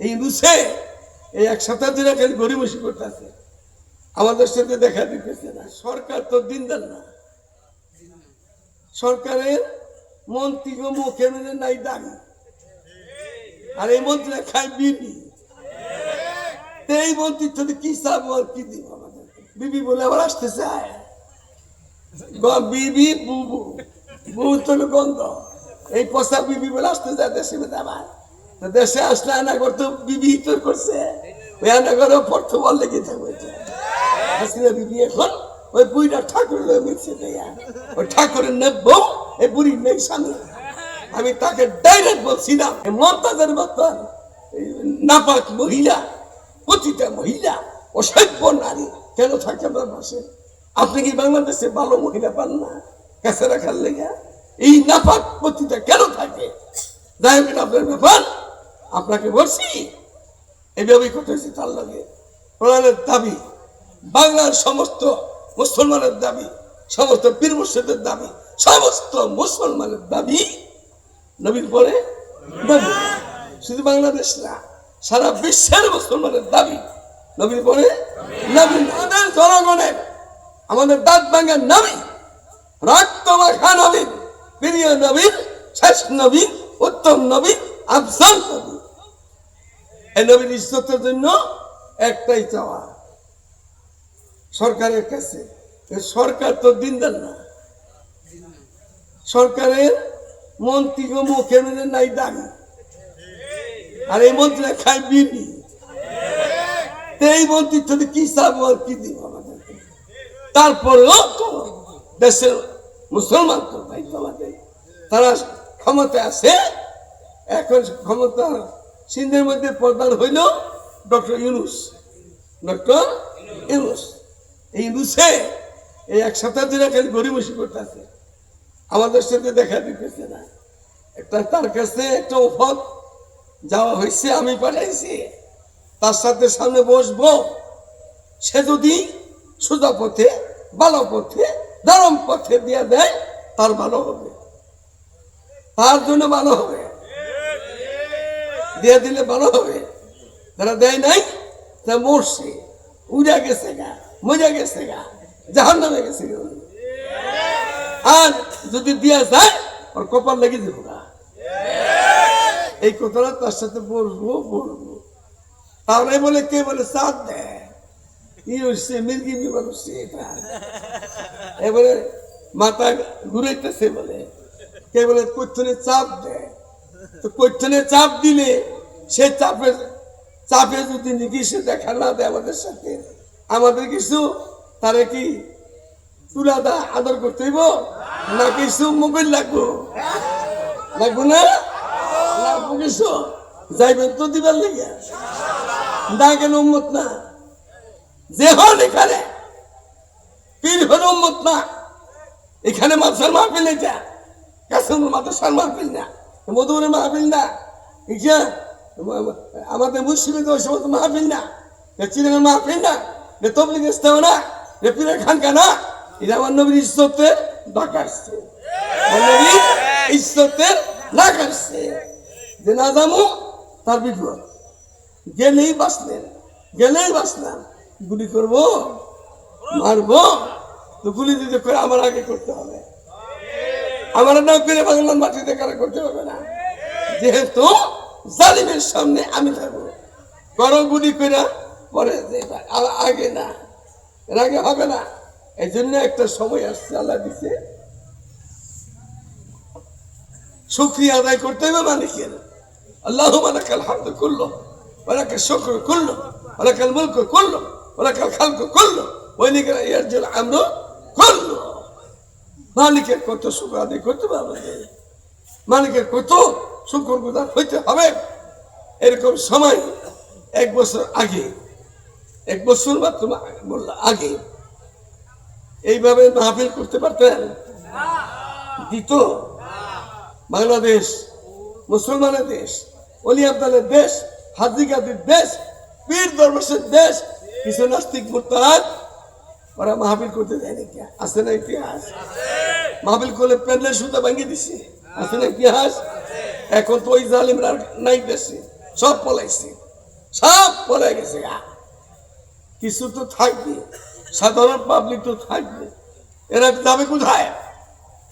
এই রুসে এই এক সপ্তাহ ধরে খালি গরিবসি করতেছে, আমাদের সাথে দেখা দিতেছে না। সরকার তো দিনদার না, সরকারের মন্ত্রী মুখে মেনে নাই দাঁড়ি, আর এই মন্ত্রীরা খায় বিবি। এই মন্ত্রীর সাথে কি চাবো আর কি দিব? আমাদের বিবি বলে আবার আসতে চায়, বিবি বুবু বুবু তো গন্ধ, এই পচা বিবি বলে আসতে চায় দেশে। আবার দেশে আসলে আনা করতো বিবি তোর করছে, ওই আনা করে পড়তে বল লেগে থাকবে। বিবি এখন ওই বুড়িটা ঠাকুরের মিলছে, ওই ঠাকুরের নেবো এই বুড়ি নেই স্বামী। আমি তাকে ডাইরেক্ট বলছিলাম, মমতাজের ব্যাপার নাপাক মহিলা, প্রতিটা মহিলা অসভ্য নারী কেন থাকে আপনার পাশে? আপনি কি বাংলাদেশে ভালো মহিলা পান না কাছে রাখার লেগে? এই নাপাক প্রতিটা কেন থাকে? যাই হোক আপনার ব্যাপার, আপনাকে বলছি এইভাবেই করতেছি। তার লাগে কোরআনের দাবি, বাংলার সমস্ত মুসলমানের দাবি, সমস্ত পীর মুর্শিদের দাবি, সমস্ত মুসলমানের দাবি নবীর পরে নবী। শুধু বাংলাদেশ না, সারা বিশ্বের মুসলমানের দাবি নবীর পরে নবী। আমাদের জনগণের, আমাদের দাঁত ভাঙার নবী, রক্ত মাখা নবী, প্রিয় নবী, শেষ নবী, উত্তম নবী, আফজল নবী। এই নবীর ইজ্জতের জন্য একটাই চাওয়া সরকারের কাছে। সরকার তো দিনদার না, সরকারের মন্ত্রী মুখে মেনে নাই দাঁড়ি, আর এই মন্ত্রীরা খায় বিবি। এই মন্ত্রীর সাথে কি চাবো আর কি দিব? আমাদের তারপরেও তো দেশের মুসলমান তো ভাই আমাদের, তারা ক্ষমতায় আছে। এখন ক্ষমতা সিন্ধের মধ্যে প্রধান হইল ডক্টর ইউনূস। ডক্টর ইউনূস, এই ইউনূসে এই এক সপ্তাহ ধরে খালি গরিবসি করতেছে, আমাদের সাথে দেখা দিতেছে না। একটা তার কাছে একটা অফার যাওয়া হয়েছে, আমি পাঠাইছি, তার সাথে সামনে বসবো। সে যদি সোজা পথে, ভালো পথে, নরম পথে দিয়ে দেয়, তার ভালো হবে, তার জন্য ভালো হবে। দিয়ে দিলে ভালো হবে, যারা দেয় নাই তা মরছে, উড়া গেছে গা, মজা গেছে গা, জাহান্নামে গেছে গা। আর যদি দিয়া যায় ওর কপাল লেগে দিব না। এই কথাটা তার সাথে বলবো। তাহলে বলে কে বলে চাঁদ দেয়, ই হচ্ছে মির্গি বিমান হচ্ছে, এবারে মাথা ঘুরাইতেছে বলে, কে বলে কৈথনে চাপ দেয়। তো কৈথনে চাপ দিলে সে চাপে যদি নাকি সে দেখা না দেয় আমাদের সাথে, আমাদের কিছু তারে কি তুলাদা আদর করতে হইব না? কিছু মোবাইল লাগবো, লাগবো না? লাগবো কিছু, যাইবেন তো দিবার লেগে না গেলে উম্মত না। যে হন এখানে পীর হল উম্মত না। এখানে মাদ্রাসার মাহফিল, এটা কাসেমুল মাদ্রাসার মাহফিল না, মধুবনের মাহফিল না, আমাদের মুসলিমের ওই সমস্ত মাহফিল না, চিরাঙের মাহফিল না, তবলিগ ইসলাম না, পীরের খানকা না। এটা আমার নবীর ইজ্জতের ডাক আসছে, নবীর ইজ্জতের ডাক আসছে। যে না জানো তার বিপদ, গেলেই বাঁচলেন, গেলেই বাঁচলাম। গুলি করবো, মারবো, তো গুলি দিতে করে আমার আগে করতে হবে। আমার না পেরে বাংলার মাটিতে কারা করতে হবে না, যেহেতু জালিমের সামনে আমি থাকবো। করো গুলি করে পরে আগে না, এর আগে হবে না। এই জন্য একটা সময় আসছে, আল্লাহ দিছে, শুকরিয়া আদায় করতে হবে মালিকের। আল্লাহুম্মা লাকাল হামদু কুল্লু ওয়া লাকাল শুকরু কুল্লু ওয়া লাকাল মুলকু কুল্লু ওয়া লাকাল খালকু কুল্লু ওয়া ইলাইকা ইয়ারজিউল আমরু কুল্লু। মালিকের কত শুকর আদায় করতে হবে, মালিকের কত শুকর গুজার হইতে হবে। এরকম সময় এক বছর আগে, এক বছর মাত্র বললাম আগে, এইভাবে মাহফিল করতে পারতেন? দিত বাংলাদেশ মুসলমানের দেশ, অলি আব্দালের দেশ, হাজি গাজীর দেশ, পীর দরবেশের দেশ। কিছু নাস্তিক মুরতাদ ওরা মাহফিল করতে দেয় নাকি? আছে না ইতিহাস? মাহফিল করলে প্যান্ডেল সুতা ভাঙিয়ে দিছে, আছে না ইতিহাস? এখন তো ওই জালিমরা নাই দেশে, সব পলাইছে। সব পড়ে গেছে গা। কিছু তো থাকবে, সাধারণ পাবলিক তো থাকবে, এরা যাবে কোথায়?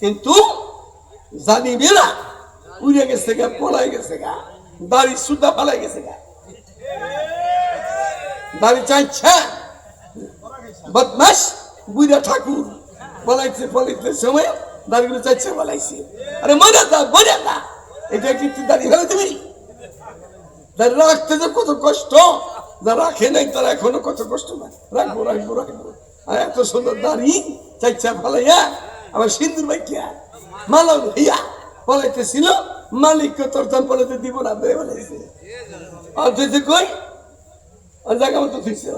কিন্তু জানিবে না উড়ে গেছে গা, পলাই গেছে গা, দাড়ি সুতা পালাই গেছে গা, দাড়ি চাইছে বদমাস বুড়া ঠাকুর বলাইছে ফলাইতে সময় দাড়িগুলো চাইছে বলাইছে। আরে মরে যা এটা কি তুই দাড়ি ফেলে দিবি? দাড়ি রাখতে যে কত কষ্ট, যা রাখে নাই তারা এখনো কত কষ্ট না, রাখবো রাখবো রাখবো। আর এত সুন্দর দাড়ি চাইছে ফলাইয়া আমার সিন্দুর বাইকিয়া মালা ভাইয়া ফলাইতেছিল, মালিককে তোর দাম ফলাইতে দিব না বেড়ে বলাইছে। আর তুই কই আর জায়গা মতো তুইছে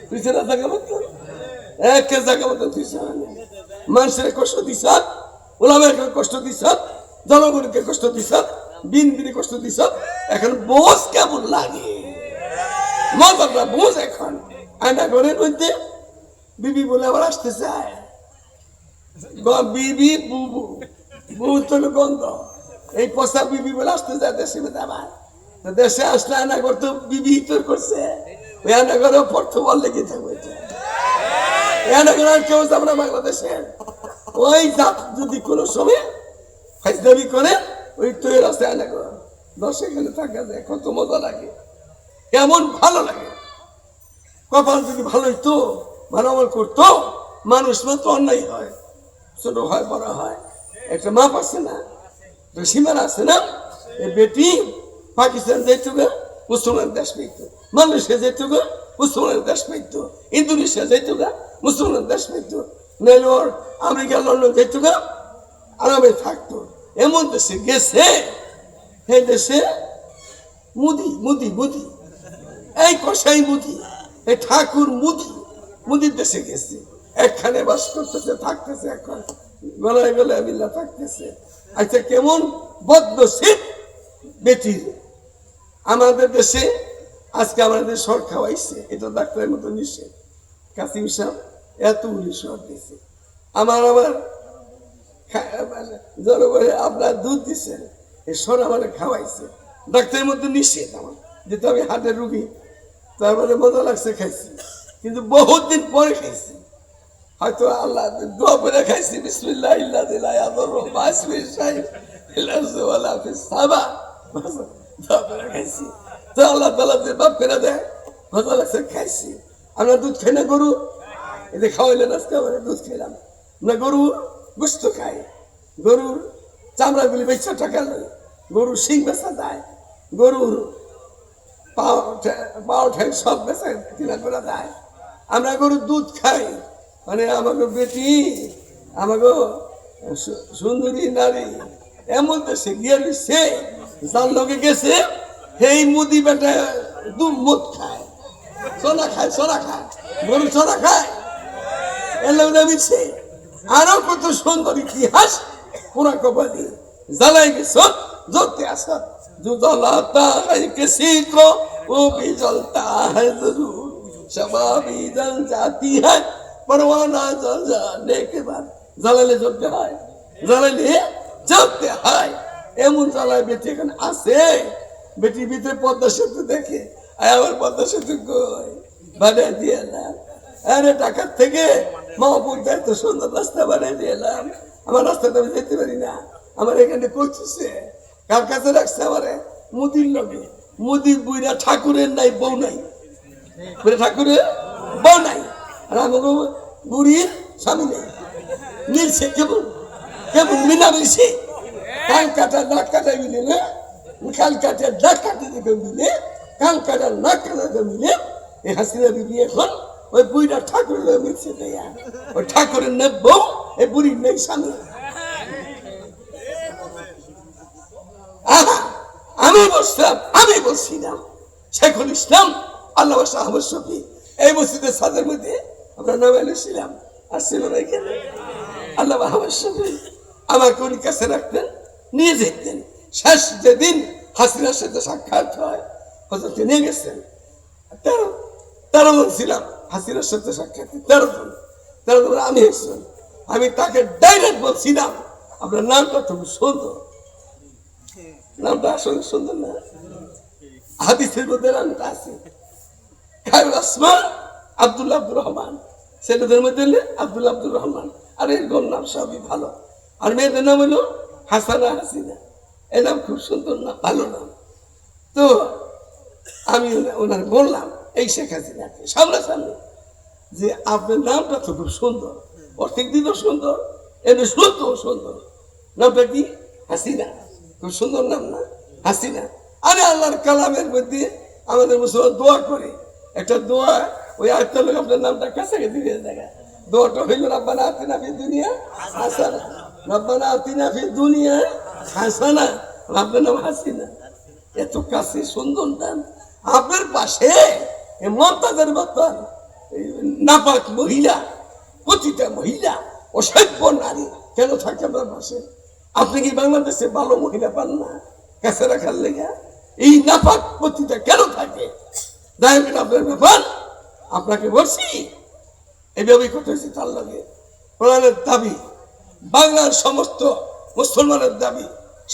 তুইছে না জায়গা মতো এক জায়গা মতো তুইছে মানুষের কষ্ট দিছ, ওলামের কষ্ট দিছ, জনগণকে কষ্ট দিছ, বিনবিনে কষ্ট দিছ। এখন বোঝ কেমন লাগে, মজাটা বোঝ। এখন আয়না ঘরের মধ্যে বিবি বলে আবার আসতে চায়, বিবি বুবু বুবু তো গন্ধ, এই পচা বিবি বলে আসতে চায় দেশে আবার। দেশে আসলে আয়না করতে বিবি তোর করছে, ওই আয়না ঘরে পড়তে বল লেগে থাকবে। কেউ যাবো না বাংলাদেশের ওই জাত যদি কোনো সময় ফাইজদামি করে ওই তৈরি আছে আয়না ঘর দশে গেলে থাকা যায়, কত মজা লাগে, কেমন ভালো লাগে। কপাল যদি ভালো হইতো, ভালো আমল করতো, মানুষ মাত্র অন্যায় হয়, ছোট হয় বড় হয়, একটা মাপ আছে না, সীমানা আছে না। এই বেটি পাকিস্তান যাইতো গা, মুসলমান দেশ পাইতো, মালয়েশিয়া যাইতো গা, মুসলমান দেশ পাইতো, ইন্দোনেশিয়া যাইতো গা, মুসলমান দেশ পাইতো, নেলোর আমেরিকা লন্ডন যাইতো গা, আরামে থাকতো। এমন দেশে গেছে, সেই দেশে মুদি মুদি মুদি, এই কষাই মুদি, এই ঠাকুর মুদি, মুদির দেশে গেছে, একখানে বাস করতেছে, থাকতেছে, এখন গলায় গলায় মিল্লা থাকতেছে। আচ্ছা কেমন বদনসিব বেটির। আমাদের দেশে আজকে আমাদের সর খাওয়াইছে, এটা ডাক্তারের মতো নিষেধ। কাসিম সাহেব এতগুলি সর দিয়েছে, আমার জনগণে আপনার দুধ দিচ্ছেন, এই সর আমার খাওয়াইছে, ডাক্তারের মধ্যে নিষেধ আমার, যেহেতু আমি হার্টের রুগী, তারপরে মজা লাগছে খাইছি, কিন্তু বহুত দিন পরে খাইছি, হয়তো আল্লাহ দোয়া করে খাইছি, বিসমিল্লাহ ইল্লাহ দিল্লাহ আদর মাসমি সাহেব ইল্লাহ হাফিজ সাবা দোয়া করে খাইছি, তো আল্লাহ তাআলা যে বাপ করে দেয়, মজা লাগছে খাইছি। আমরা দুধ খাই না গরু, এতে খাওয়াইলেন আজকে আমরা দুধ খেলাম না, গরুর গোস্ত খাই, গরুর চামড়াগুলি বেচা টাকা লয়, গরুর শিং বেচা যায়, গরুর পাও ঠ্যাং সব বেচা কিনা করে দেয়। আমরা গরুর দুধ খাই, মানে আমাকে বেটি, আমাকে সুন্দরী নারী এমন দেশে গিয়ে সে যার লোকে গেছে, সেই মুদি বেটা দুধ মদ খায়, সোনা খায়, সোনা খায়, গরু সোনা খায়, এর লোক মিশে। আরো কত সুন্দর ইতিহাস পুরা কবাদি জ্বালাই গেছ জ্বলতে আস, जो जलाता है किसी को वो भी जलता है जरूर, शमा भी जल जाती है परवाना जल जाने के बाद। জ্বালালে জ্বলতে হয়, জ্বালালে জ্বলতে হয়, এমন জ্বালায় বেটি এখন আছে। বেটির ভিতরে পদ্মা সেতু দেখে, আবার পদ্মা সেতু কই বানিয়ে দিয়ে এলাম, আরে টাকার থেকে মাহবুব এত সুন্দর রাস্তা বানিয়ে দিয়ে এলাম, আমার রাস্তাটা আমি যেতে পারি না, আমার এখানে পৌঁছেছে, কার কাছে রাখছে আমারে? মুদির লগে। মুদি বুইরা ঠাকুরের নাই বউ নাই, ঠাকুরের বউ নাই, আর আমাকে বুড়ির স্বামী নেই, মিলছে কেমন কেমন মিনা মিলছে, কান কাটা নাক কাটা মিলে না, কান কাটা নাক কাটা দেখে মিলে, কান কাটা নাক কাটা দেখে মিলে। এই হাসিনা বিবি এখন ওই বুড়িটা ঠাকুরের লগে মিলছে, ওই ঠাকুরের নেই বউ, এই বুড়ির নেই স্বামী। আমি বলছি না, শেখুল ইসলাম আল্লামা শাহ আহমদ শফী এই মসজিদের ছাদের মধ্যে আমরা নাম এনেছিলাম, আসছিল না এখানে। আল্লামা আহমদ শফী আমাকে উনি কাছে রাখতেন, নিয়ে যেতেন। শেষ যেদিন হাসিনার সাথে সাক্ষাৎ হয়, হজরত নিয়ে গেছেন, 13 জন ছিলাম হাসিনার সাথে সাক্ষাৎ, 13 জন আমি এসেছেন। আমি তাকে ডাইরেক্ট বলছিলাম আপনার নামটা খুব সুন্দর, নামটা আসলে সুন্দর না, হাদিসের মধ্যে নামটা আছে খায়রুল আসমা আব্দুল্লাহ আব্দুর রহমান, ছেলেদের মধ্যে হলে আব্দুল্লাহ আব্দুর রহমান, আর এরকম নাম সবই ভালো। আর মেয়েদের নাম হলো হাসানা হাসিনা, এ নাম খুব সুন্দর নাম, ভালো নাম। তো আমি ওনার বললাম এই শেখ হাসিনাকে সামনাসামনি যে আপনার নামটা তো খুব সুন্দর, অর্থিক দিনও সুন্দর, এমনি শুনতেও সুন্দর, নামটা কি হাসিনা, খুব সুন্দর নাম না হাসিনা। আরে আল্লাহর কালামের মধ্যে আমাদের মুসলমান দোয়া করে, একটা দোয়া ওই আয়ত্ত লোক আপনার নামটা কাছাকে দিয়ে দেখা, দোয়াটা হইল রব্বানা আতিনা ফিদ দুনিয়া হাসানা, রব্বানা আতিনা ফিদ দুনিয়া হাসানা, আপনার নাম হাসিনা, এত কাছে সুন্দর নাম। আপনার পাশে মমতাজের মতন নাপাক মহিলা, প্রতিটা মহিলা অসভ্য নারী কেন থাকে আপনার পাশে? আপনি কি বাংলাদেশে ভালো মহিলা পান না কাছে রাখার লেগে? এই নাপাক প্রতিটা কেন থাকে? যাই হোক আপনার ব্যাপার, আপনাকে বলছি এইভাবেই কথা হয়েছে তার লগে। কোরআনের দাবি, বাংলার সমস্ত মুসলমানের দাবি,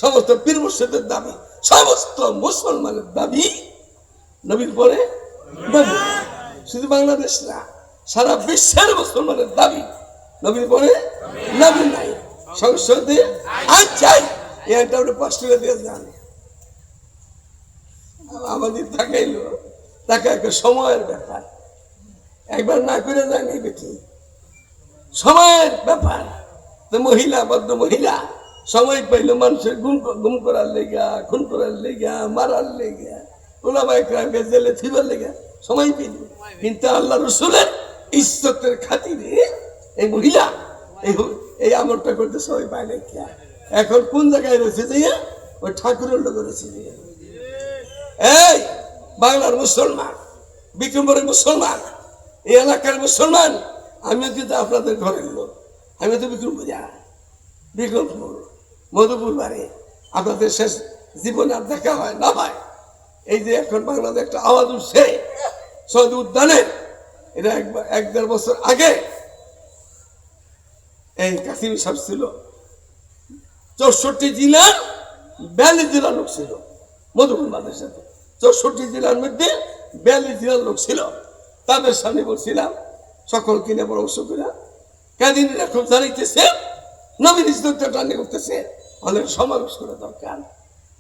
সমস্ত পীর মুর্শিদের দাবি, সমস্ত মুসলমানের দাবি নবীর পরে নবী। শুধু বাংলাদেশ না, সারা বিশ্বের মুসলমানের দাবি নবীর পরে নবী নাই। সংসদে আজ চাই এটা ওটা 5 টাকা দিয়ে যান, আমাদের তাকাইলো তাকে একটা সময়ের ব্যাপার, একবার না করে যায়নি বেটি, সময়ের ব্যাপার। তো মহিলা, বদ্ধ মহিলা সময় পাইলো মানুষের গুম করার লেগা, খুন করার লেগা, মারার লেগা, ওলামায়ে কেরামকে জেলে থিবার লেগা সময় পেল। কিন্তু আল্লাহ রসুলের ইজ্জতের খাতিরে এই মহিলা এই আমলটা করতে সময় পায় না। এখন কোন জায়গায় রয়েছে যে ওই ঠাকুরের লোক রয়েছে। এই বাংলার মুসলমান, বিক্রমপুরের মুসলমান, এই এলাকার মুসলমান, আমিও কিন্তু আপনাদের ঘরের লোক, আমি তো বিক্রমপুর মধুপুর বাড়ি, আপনাদের শেষ জীবনে আর দেখা হয় না হয়। এই যে এখন বাংলাদেশ একটা আওয়াজ উঠছে সৌদি উদ্যানের, এটা 1-1.5 বছর আগে এই কাসিম সাহেব ছিল, 64 জেলার 42 জেলার লোক ছিল মধুপুর মাদ্রাসাতে। 64 জেলার মধ্যে 42 জেলার লোক ছিল। তাদের সামনে বলছিলাম সকল কিনে পরামর্শ করে কাদিনীরা খুব জানাইতেছে নবীর ইজ্জতটা টানে করতেছে, অনেক সমাবেশ করা দরকার।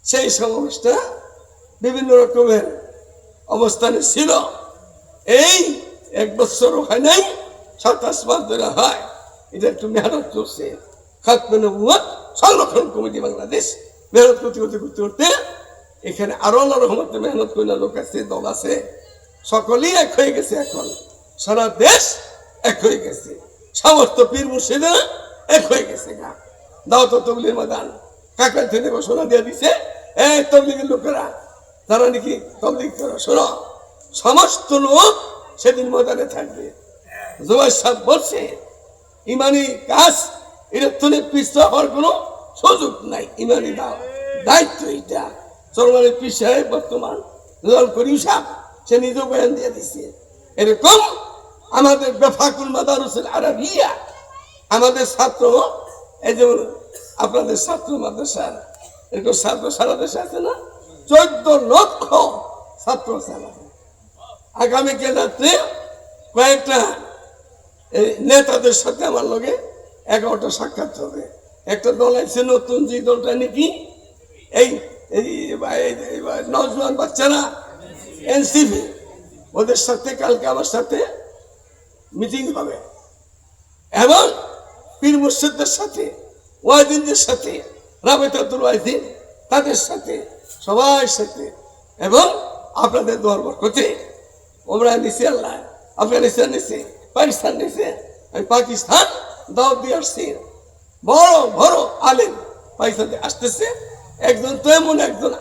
সেই সমাবেশটা বিভিন্ন রকমের অবস্থানে ছিল। এই 1 বছরও হয় নাই, 27 মাস ধরে হয়। এটা একটু মেহনত চলছে। খাতমে নবুয়ত সংরক্ষণ কমিটি বাংলাদেশ মেহনত করতে করতে এখানে আরো আল্লাহ রহমতে মেহনত করে লোক আছে, দল আছে, সকলেই এক হয়ে গেছে। এখন সারা দেশ এক হয়ে গেছে, সমস্ত পীর মুর্শিদেরা এক হয়ে গেছে। দাওয়াত তবলিগের ময়দান কাকার থেকে ঘোষণা দিয়ে দিছে, এই তবলিগের লোকেরা যারা নাকি তবলিগ করে শোনো, সমস্ত লোক সেদিন ময়দানে থাকবে। জুবাইর সাহেব বলছে ইমানি কাজ এটা তুলে পিছতে হওয়ার কোনো সুযোগ নাই, ইমানি দায়িত্ব এটা। চরমানের পীর সাহেব বর্তমান করিম সাহেব সে নিজেও বয়ান দিয়ে দিচ্ছে। এরকম আমাদের বেফাকুল মাদারুসুল আরাবিয়া, আমাদের ছাত্র, এই যেমন আপনাদের ছাত্র মাদ্রাসার এরকম ছাত্র সারা দেশে আছে না, 14 লক্ষ ছাত্র আছে আমাদের। আগামীকাল রাত্রে কয়েকটা নেতাদের সাথে আমার লগে 11টা সাক্ষাৎ হবে। একটা দল আছে নতুন, যে দলটা নাকি এই নজওয়ান বাচ্চারা এনসিপি, ওদের সাথে কালকে আমার সাথে মিটিং হবে। এবং পীর মুর্শিদদের সাথে, ওয়াইদিনদের সাথে, রাবেতাতুল ওয়াইদিন তাদের সাথে, সবার সাথে, এবং আপনাদের দোয়ার বরকতে ওমরা নিছে, আল্লাহ আফগানিস্তান নিছে, পাকিস্তান নিছে, আমি পাকিস্তান দাওয়াত দিয়ে আসছি। বড় বড় আলেম পাকিস্তান আসতেছে, একজন তো এমন একজন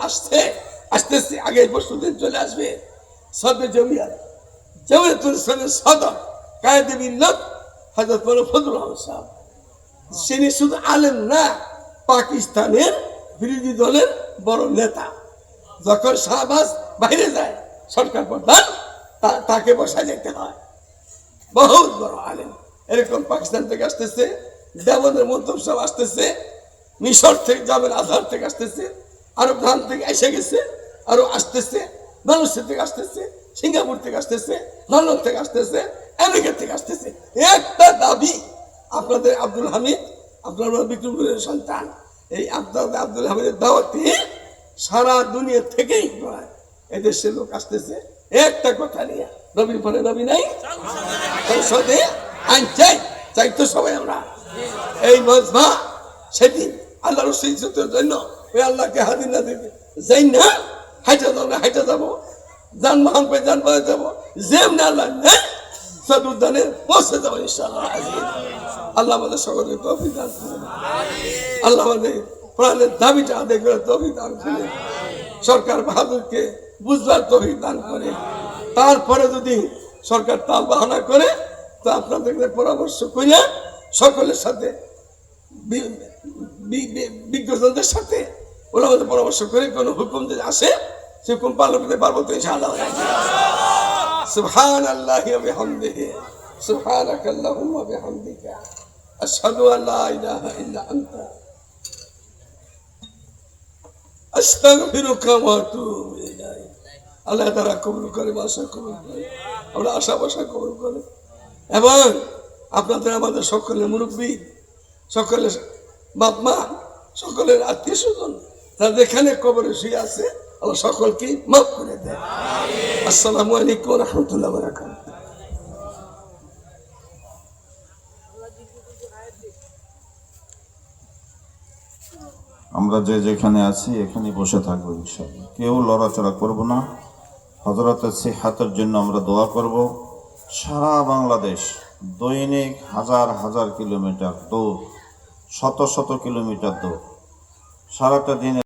আসতেছে আগে পরশুদিন চলে আসবে। সবে জমিয়তুল ইসলামের সদর কায়েদে মিল্লাত হযরত মাওলানা ফজলুর রহমান সাহেব, তিনি শুধু আলেম না, পাকিস্তানের বিরোধী দলের বড় নেতা। যখন শাহবাজ বাইরে যায় সরকার প্রধান, তাকে বসা যেতে হয়। বহুত বড় আলেম। এরকম পাকিস্তান থেকে আসতেছে, দেবনের মন্তব সব আসতেছে, মিশর থেকে যাবেন, আজহার থেকে আসতেছে, আরো ধান থেকে এসে গেছে, আরো আসতেছে। মালয়েশিয়া থেকে আসতেছে, সিঙ্গাপুর থেকে আসতেছে, লন্ডন থেকে আসতেছে, আমেরিকা থেকে আসতেছে। একটা দাবি, আপনাদের আব্দুল হামিদ, আপনার বিক্রমপুরের সন্তান, এই আপনাদের আব্দুল হামিদের দাওয়াতে সারা দুনিয়া থেকেই নয় এদেশের লোক আসতেছে একটা কথা নিয়ে, নবীর পরে নবী নাই, সংসদে আইন চাই, চাই তো সবাই আমরা। এই মজমা সেদিন আল্লাহ রসুল ইজ্জতের জন্য ওই আল্লাহকে হাজির না দিতে যাই না, হাইটা যাবো, হাইটা যাবো, যানবাহন পেয়ে যানবাহনে যাবো, যেমনি আল্লাহ নেই চতুর্দানে পৌঁছে যাবো ইনশাআল্লাহ। আল্লাহ আমাদের সকলকে তৌফিক দান করুন। আল্লাহ আমাদের প্রাণের দাবিটা আদায় করে তৌফিক দান করে, সরকার বাহাদুরকে বুঝবার তৌফিক দান করে। তারপরে যদি সরকার তাল বাহানা করে তো আপনাদেরকে পরামর্শ করে সকলের সাথে বিজ্ঞজনদের সাথে ওরা আমাদের পরামর্শ করে কোনো হুকুম যদি আসে সে হুকুম পালন করতে পারবো তো ইনশাআল্লাহ। সুবহানাল্লাহি ওয়া বিহামদিহি, সুবহানাকাল্লাহুম্মা ওয়া বিহামদিকা, আশহাদু আন লা ইলাহা ইল্লা আনতা, আস্তাগফিরুকা ওয়া আতুবু ইলাইক। আল্লাহ তাআলা কবুল করে, আশা কবুল করে, আমরা আশা বাসা কবুল করে, এবং আপনাদের আমাদের সকলের মুরব্বী, সকলের বাপ মা, সকলের আত্মীয় স্বজন তারা যেখানে কবরে শুয়ে আছে আল্লাহ সকলকে মাফ করে দেয়। আসসালামু আলাইকুম ওয়া রাহমাতুল্লাহি ওয়া বারাকাতুহু। আমরা যে যেখানে আছি এখানে বসে থাকবো ইনশাআল্লাহ, কেউ লড়াচড়া করব না। হযরতের সিহাতের জন্য আমরা দোয়া করব। সারা বাংলাদেশ দৈনিক হাজার হাজার কিলোমিটার দৌড়, শত শত কিলোমিটার দৌড়, সারাটা দিনে